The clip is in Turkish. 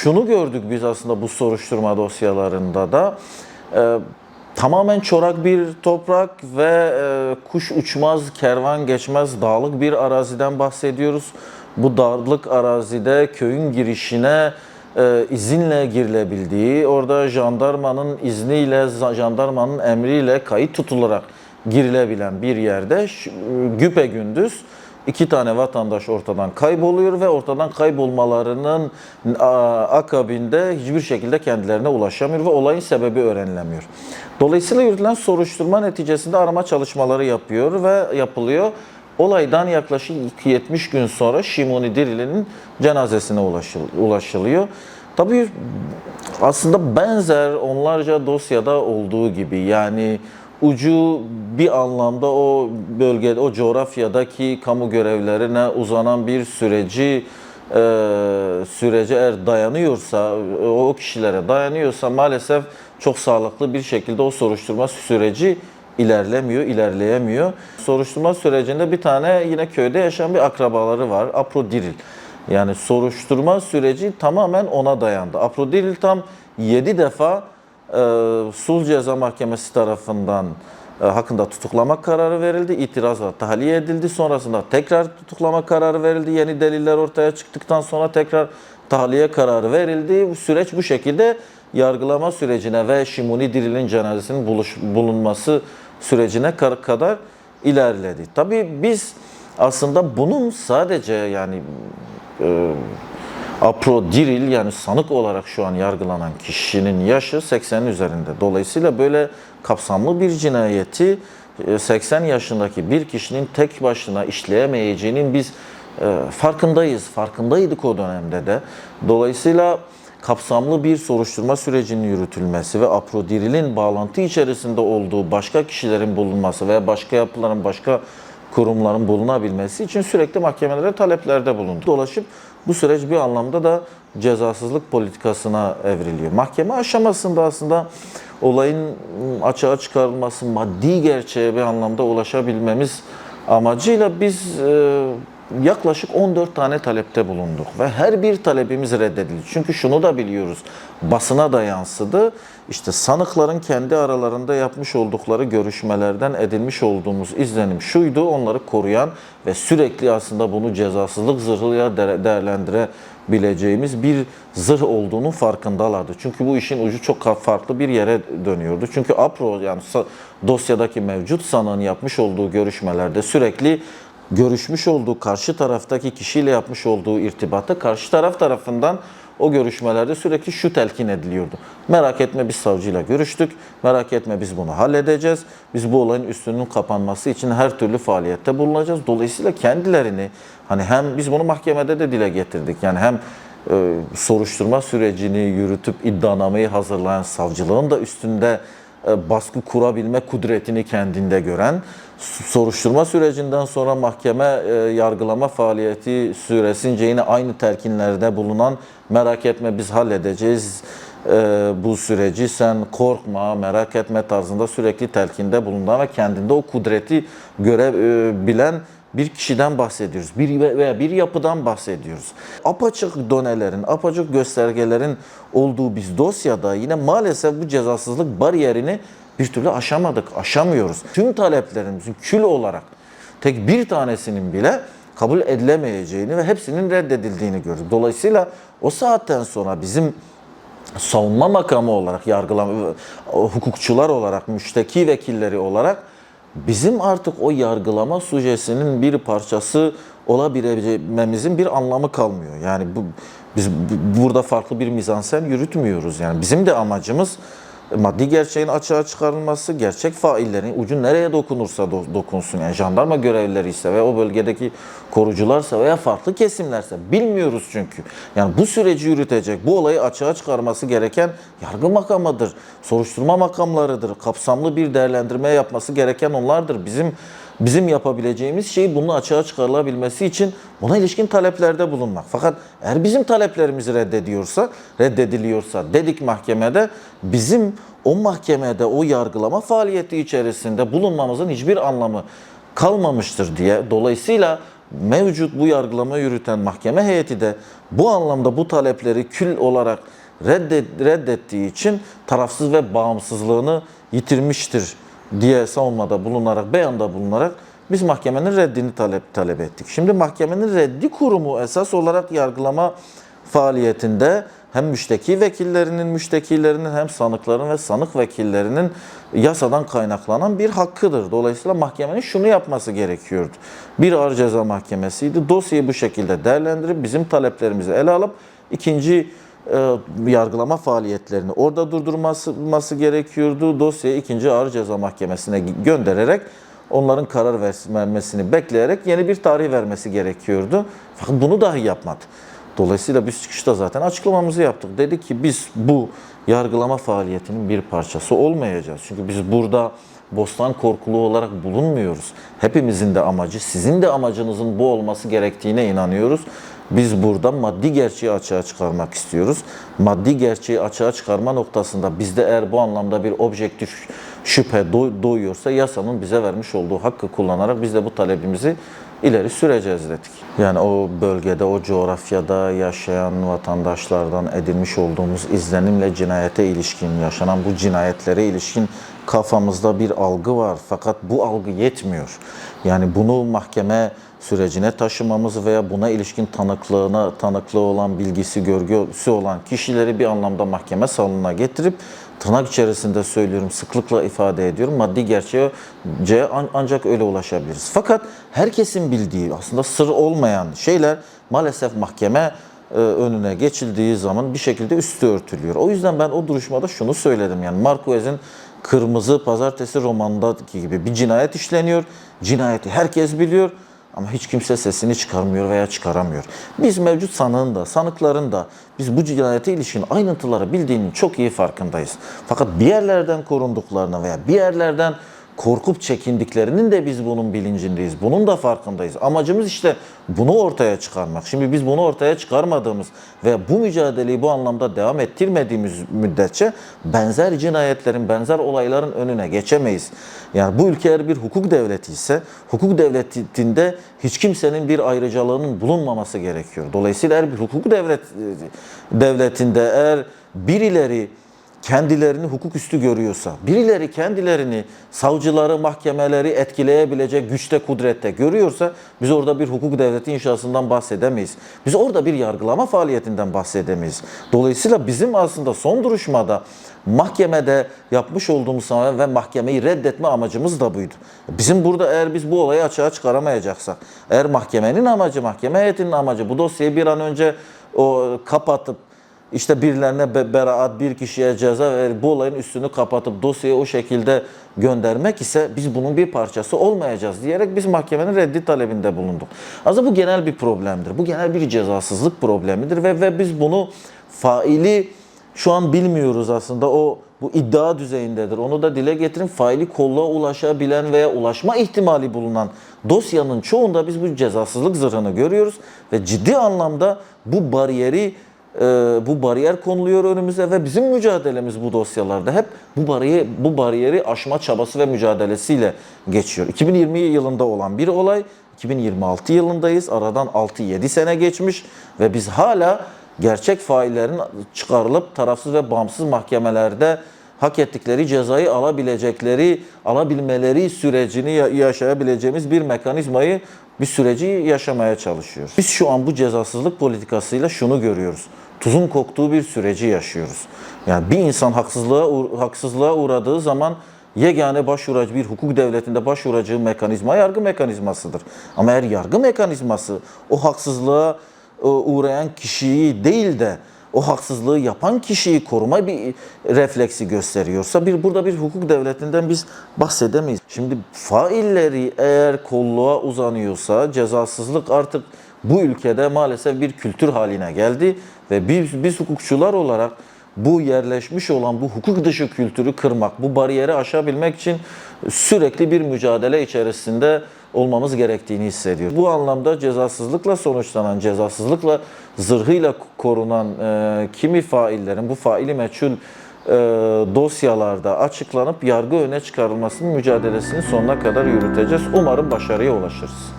şunu gördük biz aslında bu soruşturma dosyalarında da. Tamamen çorak bir toprak ve kuş uçmaz, kervan geçmez dağlık bir araziden bahsediyoruz. Bu dağlık arazide köyün girişine izinle girilebildiği, orada jandarmanın izniyle, jandarmanın emriyle kayıt tutularak girilebilen bir yerde güpegündüz 2 tane vatandaş ortadan kayboluyor ve ortadan kaybolmalarının akabinde hiçbir şekilde kendilerine ulaşamıyor ve olayın sebebi öğrenilemiyor. Dolayısıyla yürütülen soruşturma neticesinde arama çalışmaları yapılıyor. Olaydan yaklaşık 70 gün sonra Şimoni Dirili'nin cenazesine ulaşılıyor. Tabii aslında benzer onlarca dosyada olduğu gibi, yani ucu bir anlamda o bölgede, o coğrafyadaki kamu görevlerine uzanan bir sürece eğer dayanıyorsa, o kişilere dayanıyorsa maalesef çok sağlıklı bir şekilde o soruşturma süreci ilerleyemiyor. Soruşturma sürecinde bir tane yine köyde yaşayan bir akrabaları var, Apro Diril. Yani soruşturma süreci tamamen ona dayandı. Apro Diril tam 7 defa Sulh Ceza Mahkemesi tarafından hakkında tutuklama kararı verildi. İtirazla tahliye edildi. Sonrasında tekrar tutuklama kararı verildi. Yeni deliller ortaya çıktıktan sonra tekrar tahliye kararı verildi. Bu süreç bu şekilde yargılama sürecine ve Şimoni Diril'in cenazesinin bulunması sürecine kadar ilerledi. Tabii biz aslında bunun sadece yani Apro Diril, yani sanık olarak şu an yargılanan kişinin yaşı 80'in üzerinde. Dolayısıyla böyle kapsamlı bir cinayeti 80 yaşındaki bir kişinin tek başına işleyemeyeceğinin biz farkındaydık o dönemde de. Dolayısıyla kapsamlı bir soruşturma sürecinin yürütülmesi ve Apro Diril'in bağlantı içerisinde olduğu başka kişilerin bulunması veya başka yapıların, başka kurumların bulunabilmesi için sürekli mahkemelere taleplerde bulundu. Dolaşıp bu süreç bir anlamda da cezasızlık politikasına evriliyor. Mahkeme aşamasında aslında olayın açığa çıkarılması, maddi gerçeğe bir anlamda ulaşabilmemiz amacıyla biz yaklaşık 14 tane talepte bulunduk ve her bir talebimiz reddedildi. Çünkü şunu da biliyoruz, basına da yansıdı. İşte sanıkların kendi aralarında yapmış oldukları görüşmelerden edinmiş olduğumuz izlenim şuydu: onları koruyan ve sürekli aslında bunu cezasızlık zırhıyla değerlendirebileceğimiz bir zırh olduğunun farkındalardı. Çünkü bu işin ucu çok farklı bir yere dönüyordu. Çünkü Apro, yani dosyadaki mevcut sanığın yapmış olduğu görüşmelerde sürekli görüşmüş olduğu karşı taraftaki kişiyle yapmış olduğu irtibatta karşı taraf tarafından o görüşmelerde sürekli şu telkin ediliyordu: merak etme, biz savcıyla görüştük, merak etme, biz bunu halledeceğiz, biz bu olayın üstünün kapanması için her türlü faaliyette bulunacağız. Dolayısıyla kendilerini, hani hem biz bunu mahkemede de dile getirdik, yani hem soruşturma sürecini yürütüp iddianameyi hazırlayan savcılığın da üstünde baskı kurabilme kudretini kendinde gören, soruşturma sürecinden sonra mahkeme yargılama faaliyeti süresince yine aynı telkinlerde bulunan, merak etme biz halledeceğiz bu süreci, sen korkma, merak etme tarzında sürekli telkinde bulunan ve kendinde o kudreti görebilen bir kişiden bahsediyoruz. Bir yapıdan bahsediyoruz. Apaçık donelerin, apaçık göstergelerin olduğu biz dosyada yine maalesef bu cezasızlık bariyerini bir türlü aşamıyoruz. Tüm taleplerimizin kül olarak tek bir tanesinin bile kabul edilemeyeceğini ve hepsinin reddedildiğini gördük. Dolayısıyla o saatten sonra bizim savunma makamı olarak, hukukçular olarak, müşteki vekilleri olarak bizim artık o yargılama sujesinin bir parçası olabilmemizin bir anlamı kalmıyor. Yani biz burada farklı bir mizansen yürütmüyoruz. Yani bizim de amacımız maddi gerçeğin açığa çıkarılması, gerçek faillerin ucu nereye dokunursa dokunsun, yani jandarma görevlileri ise ve o bölgedeki korucularsa veya farklı kesimlerse bilmiyoruz çünkü. Yani bu süreci yürütecek, bu olayı açığa çıkarması gereken yargı makamıdır, soruşturma makamlarıdır, kapsamlı bir değerlendirme yapması gereken onlardır. Bizim yapabileceğimiz şey bunun açığa çıkarılabilmesi için buna ilişkin taleplerde bulunmak. Fakat eğer bizim taleplerimiz reddediliyorsa dedik mahkemede, bizim o mahkemede o yargılama faaliyeti içerisinde bulunmamızın hiçbir anlamı kalmamıştır diye. Dolayısıyla mevcut bu yargılama yürüten mahkeme heyeti de bu anlamda bu talepleri kül olarak reddettiği için tarafsız ve bağımsızlığını yitirmiştir diye savunmada bulunarak, beyanda bulunarak biz mahkemenin reddini talep ettik. Şimdi mahkemenin reddi kurumu esas olarak yargılama faaliyetinde hem müştekilerinin hem sanıkların ve sanık vekillerinin yasadan kaynaklanan bir hakkıdır. Dolayısıyla mahkemenin şunu yapması gerekiyordu. Bir ağır ceza mahkemesiydi. Dosyayı bu şekilde değerlendirip bizim taleplerimizi ele alıp ikinci yargılama faaliyetlerini orada durdurması gerekiyordu. Dosyayı ikinci ağır ceza mahkemesine göndererek onların karar vermesini bekleyerek yeni bir tarih vermesi gerekiyordu. Fakat bunu dahi yapmadı. Dolayısıyla biz çıkışta zaten açıklamamızı yaptık. Dedik ki biz bu yargılama faaliyetinin bir parçası olmayacağız. Çünkü biz burada bostan korkulu olarak bulunmuyoruz. Hepimizin de amacı, sizin de amacınızın bu olması gerektiğine inanıyoruz. Biz burada maddi gerçeği açığa çıkarmak istiyoruz. Maddi gerçeği açığa çıkarma noktasında bizde eğer bu anlamda bir objektif şüphe doğuyorsa yasanın bize vermiş olduğu hakkı kullanarak biz de bu talebimizi ileri süreceğiz dedik. Yani o bölgede, o coğrafyada yaşayan vatandaşlardan edinmiş olduğumuz izlenimle cinayete ilişkin, yaşanan bu cinayetlere ilişkin kafamızda bir algı var. Fakat bu algı yetmiyor. Yani bunu mahkeme sürecine taşımamız veya buna ilişkin tanıklığı olan, bilgisi, görgüsü olan kişileri bir anlamda mahkeme salonuna getirip tırnak içerisinde söylüyorum, sıklıkla ifade ediyorum. Maddi gerçeğe ancak öyle ulaşabiliriz. Fakat herkesin bildiği, aslında sır olmayan şeyler maalesef mahkeme önüne geçildiği zaman bir şekilde üstü örtülüyor. O yüzden ben o duruşmada şunu söyledim. Yani Marquez'in Kırmızı Pazartesi romanındaki gibi bir cinayet işleniyor. Cinayeti herkes biliyor. Ama hiç kimse sesini çıkarmıyor veya çıkaramıyor. Biz mevcut sanığın da, sanıkların da biz bu cinayete ilişkin ayrıntıları bildiğinin çok iyi farkındayız. Fakat bir yerlerden korunduklarına veya bir yerlerden korkup çekindiklerinin de biz bunun bilincindeyiz. Bunun da farkındayız. Amacımız işte bunu ortaya çıkarmak. Şimdi biz bunu ortaya çıkarmadığımız ve bu mücadeleyi bu anlamda devam ettirmediğimiz müddetçe benzer cinayetlerin, benzer olayların önüne geçemeyiz. Yani bu ülke eğer bir hukuk devleti ise hukuk devletinde hiç kimsenin bir ayrıcalığının bulunmaması gerekiyor. Dolayısıyla eğer bir hukuk devletinde eğer birileri kendilerini hukuk üstü görüyorsa, birileri kendilerini savcıları, mahkemeleri etkileyebilecek güçte, kudrette görüyorsa biz orada bir hukuk devleti inşasından bahsedemeyiz. Biz orada bir yargılama faaliyetinden bahsedemeyiz. Dolayısıyla bizim aslında son duruşmada mahkemede yapmış olduğumuz savunma ve mahkemeyi reddetme amacımız da buydu. Bizim burada eğer biz bu olayı açığa çıkaramayacaksak, eğer mahkemenin amacı, mahkeme heyetinin amacı bu dosyayı bir an önce kapatıp İşte birilerine beraat, bir kişiye ceza ve bu olayın üstünü kapatıp dosyayı o şekilde göndermek ise biz bunun bir parçası olmayacağız diyerek biz mahkemenin reddi talebinde bulunduk. Aslında bu genel bir problemdir. Bu genel bir cezasızlık problemidir ve biz bunu faili şu an bilmiyoruz aslında. Bu iddia düzeyindedir. Onu da dile getirin. Faili kolluğa ulaşabilen veya ulaşma ihtimali bulunan dosyanın çoğunda biz bu cezasızlık zırhını görüyoruz ve ciddi anlamda bu bariyer konuluyor önümüze ve bizim mücadelemiz bu dosyalarda hep bu bariyeri aşma çabası ve mücadelesiyle geçiyor. 2020 yılında olan bir olay, 2026 yılındayız. Aradan 6-7 sene geçmiş ve biz hala gerçek faillerin çıkarılıp tarafsız ve bağımsız mahkemelerde hak ettikleri cezayı alabilmeleri sürecini yaşayabileceğimiz bir mekanizmayı, bir süreci yaşamaya çalışıyoruz. Biz şu an bu cezasızlık politikasıyla şunu görüyoruz. Tuzun koktuğu bir süreci yaşıyoruz. Yani bir insan haksızlığa uğradığı zaman yegane başvuracı bir hukuk devletinde başvuracağı mekanizma yargı mekanizmasıdır. Ama eğer yargı mekanizması o haksızlığa uğrayan kişiyi değil de o haksızlığı yapan kişiyi koruma bir refleksi gösteriyorsa burada bir hukuk devletinden biz bahsedemeyiz. Şimdi failleri eğer kolluğa uzanıyorsa cezasızlık artık bu ülkede maalesef bir kültür haline geldi ve biz hukukçular olarak bu yerleşmiş olan bu hukuk dışı kültürü kırmak, bu bariyeri aşabilmek için sürekli bir mücadele içerisinde olmamız gerektiğini hissediyoruz. Bu anlamda cezasızlıkla sonuçlanan, cezasızlıkla zırhıyla korunan kimi faillerin bu faili meçhul dosyalarda açıklanıp yargı önüne çıkarılmasının mücadelesini sonuna kadar yürüteceğiz. Umarım başarıya ulaşırız.